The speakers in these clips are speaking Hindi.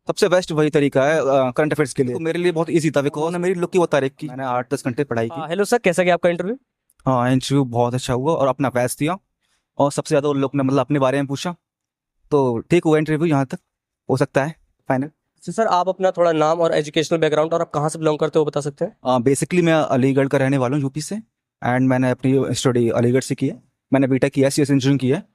सबसे बेस्ट वही तरीका है करंट अफेयर्स के लिए। तो मेरे लिए बहुत इजी था बिकॉज मेरी लुक की वो तारीफ की, मैंने 8-10 घंटे पढ़ाई की। हेलो सर, कैसा गया आपका इंटरव्यू? हाँ, इंटरव्यू बहुत अच्छा हुआ और अपना बेस्ट दिया। और सबसे ज़्यादा उन लोग ने मतलब अपने बारे में पूछा, तो ठीक हुआ इंटरव्यू यहाँ तक। हो सकता है फाइनल। सर आप अपना थोड़ा नाम और एजुकेशनल बैकग्राउंड और आप कहाँ से बिलोंग करते हो बता सकते हैं? बेसिकली मैं अलीगढ़ का रहने वाला हूँ, यूपी से। एंड मैंने अपनी स्टडी अलीगढ़ से की है। मैंने बीटेक किया है, CS इंजीनियरिंग की है।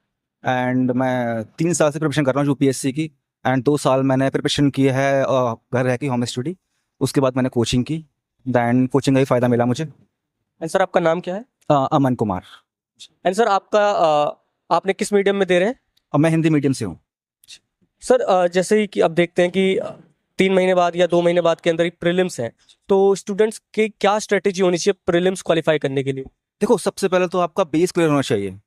एंड मैं 3 साल से प्रिपरेशन कर रहा हूँ यूपीएससी की। एंड 2 साल मैंने प्रिपरेशन की है घर रह के होम स्टडी। उसके बाद मैंने कोचिंग की। दैन कोचिंग का ही फ़ायदा मिला मुझे। एंड सर आपका नाम क्या है? अमन कुमार। एंड सर आपका आपने किस मीडियम में दे रहे हैं? और मैं हिंदी मीडियम से हूँ। सर जैसे ही कि अब देखते हैं कि 3 महीने बाद या 2 महीने बाद के अंदर ही प्रीलिम्स हैं, तो स्टूडेंट्स की क्या स्ट्रेटेजी होनी चाहिए प्रीलिम्स क्वालिफाई करने के लिए? देखो, सबसे पहले तो आपका बेस क्लियर होना चाहिए।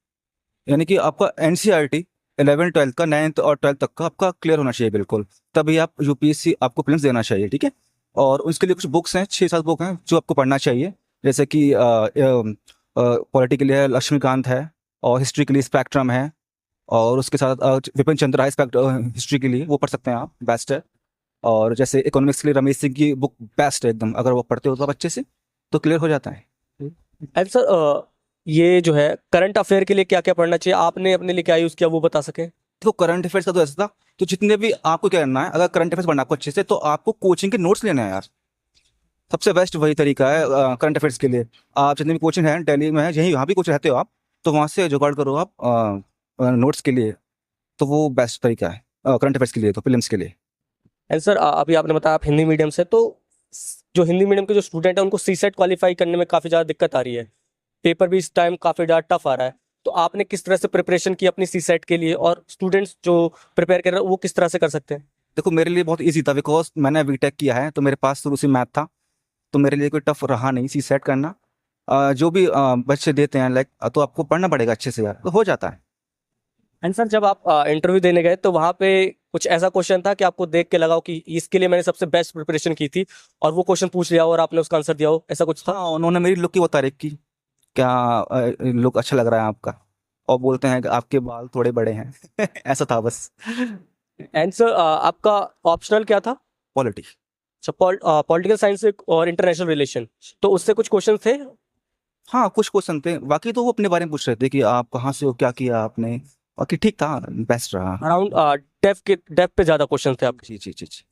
यानी कि आपका NCERT 11th-12th का, 9th और 12th तक का आपका क्लियर होना चाहिए बिल्कुल। तभी आप यूपीएससी आपको प्रीलिम्स देना चाहिए, ठीक है। और उसके लिए कुछ बुक्स हैं, 6-7 बुक हैं जो आपको पढ़ना चाहिए। जैसे कि पॉलिटी के लिए लक्ष्मीकांत है, और हिस्ट्री के लिए स्पेक्ट्रम है। और उसके साथ विपिन चंद्र है हिस्ट्री के लिए, वो पढ़ सकते हैं आप, बेस्ट है। और जैसे इकोनॉमिक्स के लिए रमेश सिंह की बुक बेस्ट है एकदम, अगर वो पढ़ते हो तो अच्छे से तो क्लियर हो जाता है। एंड सर ये जो है करंट अफेयर के लिए क्या क्या पढ़ना चाहिए, आपने अपने लिए क्या यूज़ किया वो बता सकें? देखो, करंट अफेयर्स का तो ऐसा था, तो जितने भी आपको क्या करना है, अगर करंट अफेयर्स पढ़ना आपको अच्छे से, तो आपको कोचिंग के नोट्स लेना है यार। सबसे बेस्ट वही तरीका है करंट अफेयर्स के लिए। आप जितने भी कोचिंग है, दिल्ली में है, यहीं यहाँ भी कोच रहते हो आप, तो वहाँ से जुगाड़ करो आप नोट्स के लिए। तो वो बेस्ट तरीका है करंट अफेयर्स के लिए, तो फिल्म्स के लिए। एंड सर अभी आपने बताया आप हिंदी मीडियम से, तो जो हिंदी मीडियम के जो स्टूडेंट हैं उनको सीसेट क्वालिफाई करने में काफ़ी ज़्यादा दिक्कत आ रही है। पेपर भी इस टाइम काफ़ी ज़्यादा टफ आ रहा है। तो आपने किस तरह से प्रिपरेशन की अपनी सीसेट के लिए, और स्टूडेंट्स जो प्रिपेयर कर रहे हैं वो किस तरह से कर सकते हैं? देखो, मेरे लिए बहुत ईजी था बिकॉज मैंने बीटेक किया है, तो मेरे पास शुरू से मैथ था। तो मेरे लिए कोई टफ रहा नहीं सी सेट करना। जो भी बच्चे देते हैं लाइक, तो आपको पढ़ना पड़ेगा अच्छे से यार, तो हो जाता है। एंड सर जब आप इंटरव्यू देने गए तो वहाँ पे कुछ ऐसा क्वेश्चन था कि आपको देख के लगा हो कि इसके लिए मैंने सबसे बेस्ट प्रिपरेशन की थी, और वो क्वेश्चन पूछ लिया हो और आपने उसका आंसर दिया हो, ऐसा कुछ था? हाँ, उन्होंने मेरी लुक की वो तारीफ की, क्या लुक अच्छा लग रहा है आपका। और बोलते हैं कि आपके बाल थोड़े बड़े हैं। ऐसा था बस। एंड सर आपका ऑप्शनल क्या था? पॉलिटी। अच्छा, पॉलिटिकल साइंस और इंटरनेशनल रिलेशन, तो उससे कुछ क्वेश्चन थे? हाँ, कुछ क्वेश्चन थे, बाकी तो वो अपने बारे में पूछ रहे थे कि आप कहाँ से हो, क्या किया आपने। बाकी ठीक था, बेस्ट रहा। अराउंड डेफ पे ज़्यादा क्वेश्चन थे आपके? जी जी जी जी।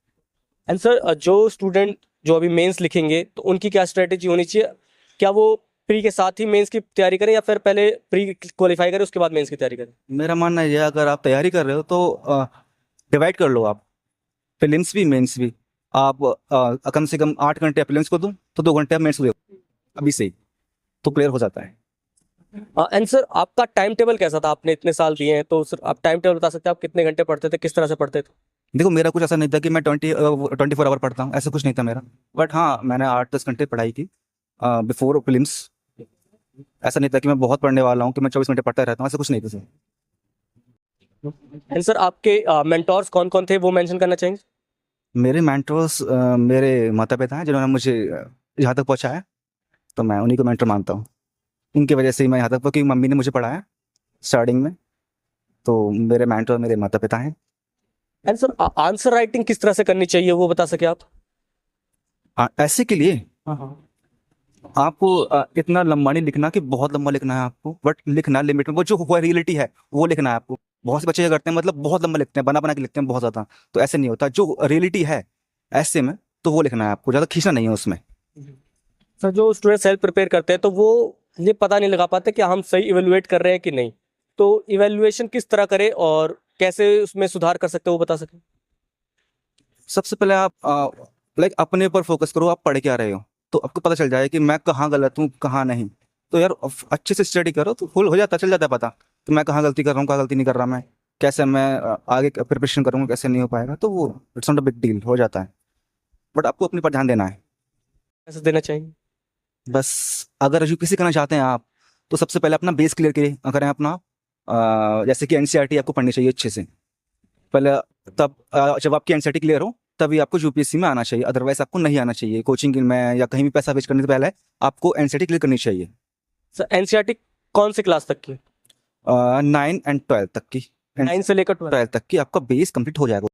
एंड सर जो स्टूडेंट जो अभी मेंस लिखेंगे तो उनकी क्या स्ट्रेटेजी होनी चाहिए? क्या वो प्री के साथ ही मेंस की तैयारी करें, या फिर पहले प्री क्वालिफाई करें उसके बाद मेंस की तैयारी करें? मेरा मानना ये है, अगर आप तैयारी कर रहे हो तो डिवाइड कर लो आप, फिलिम्स भी मेंस भी। आप कम से कम 8 घंटे फिलिम्स को दो, तो 2 घंटे आप मेंस को दो अभी से ही, तो क्लियर हो जाता है। एंड सर आपका टाइम टेबल कैसा था? आपने इतने साल दिए हैं तो सर आप टाइम टेबल बता सकते हैं, आप कितने घंटे पढ़ते थे, किस तरह से पढ़ते थे? देखो, मेरा कुछ ऐसा नहीं था कि मैं 24 आवर पढ़ता हूँ, ऐसा कुछ नहीं था मेरा। बट हाँ, मैंने 8-10 घंटे पढ़ाई की बिफोर फिल्म्स। ऐसा नहीं था कि मैं बहुत पढ़ने वाला हूँ कि मैं 24 घंटे पढ़ता रहता हूँ, ऐसा कुछ नहीं था सर। एंड सर आपके मेंटोर्स कौन कौन थे वो मेंशन करना चाहेंगे? मेरे मेंटर्स मेरे माता पिता हैं, जिन्होंने मुझे यहाँ तक पहुँचाया। तो मैं उन्हीं को मेंटर मानता हूँ। उनकी वजह से ही मैं यहाँ तक, क्योंकि मम्मी ने मुझे पढ़ाया स्टार्टिंग में। तो मेरे मेंटर मेरे माता पिता हैं। एंड सर आंसर राइटिंग किस तरह से करनी चाहिए वो बता सके आप? ऐसे के लिए हाँ हाँ। आपको इतना लंबा नहीं लिखना कि बहुत लंबा लिखना है आपको, बट लिखना लिमिट में, वो जो हुआ रियलिटी है वो लिखना है आपको। बहुत से बच्चे क्या करते हैं, मतलब बहुत लंबा लिखते हैं, बना बना के लिखते हैं बहुत ज़्यादा। तो ऐसे नहीं होता, जो रियलिटी है ऐसे में, तो वो लिखना है आपको, ज़्यादा खींचना नहीं है उसमें। सर जो स्टूडेंट सेल्फ प्रिपेयर करते हैं तो वो ये पता नहीं लगा पाते कि हम सही इवेलुएट कर रहे हैं कि नहीं, तो इवेलुएशन किस तरह करें और कैसे उसमें सुधार कर सकते हैं वो बता सकें? सबसे पहले आप लाइक अपने ऊपर फोकस करो, आप पढ़ क्या रहे हो, तो आपको पता चल जाए कि मैं कहाँ गलत हूँ कहाँ नहीं। तो यार अच्छे से स्टडी करो तो फुल हो जाता, चल जाता है पता कि मैं कहाँ गलती कर रहा हूँ, कहाँ गलती नहीं कर रहा मैं। कैसे मैं आगे प्रिपरेशन करूँगा, कैसे नहीं हो पाएगा, तो वो it's not a big deal, हो जाता है। बट आपको अपने पर ध्यान देना है। कैसे देना चाहिए? बस, अगर यूपीएससी करना चाहते हैं आप, तो सबसे पहले अपना बेस क्लियर करें अपना। जैसे कि एनसीईआरटी आपको पढ़नी चाहिए अच्छे से पहले। तब जब आपकी एनसीईआरटी क्लियर हो, तभी आपको यूपीएससी में आना चाहिए, अदरवाइज आपको नहीं आना चाहिए। कोचिंग में या कहीं भी पैसा वेस्ट करने से पहले आपको एनसीईआरटी क्लियर करनी चाहिए। सर एनसीईआरटी कौन सी क्लास तक की? 9 एंड 12 तक की। 9 से लेकर 12? 12 तक की आपका बेस कंप्लीट हो जाएगा।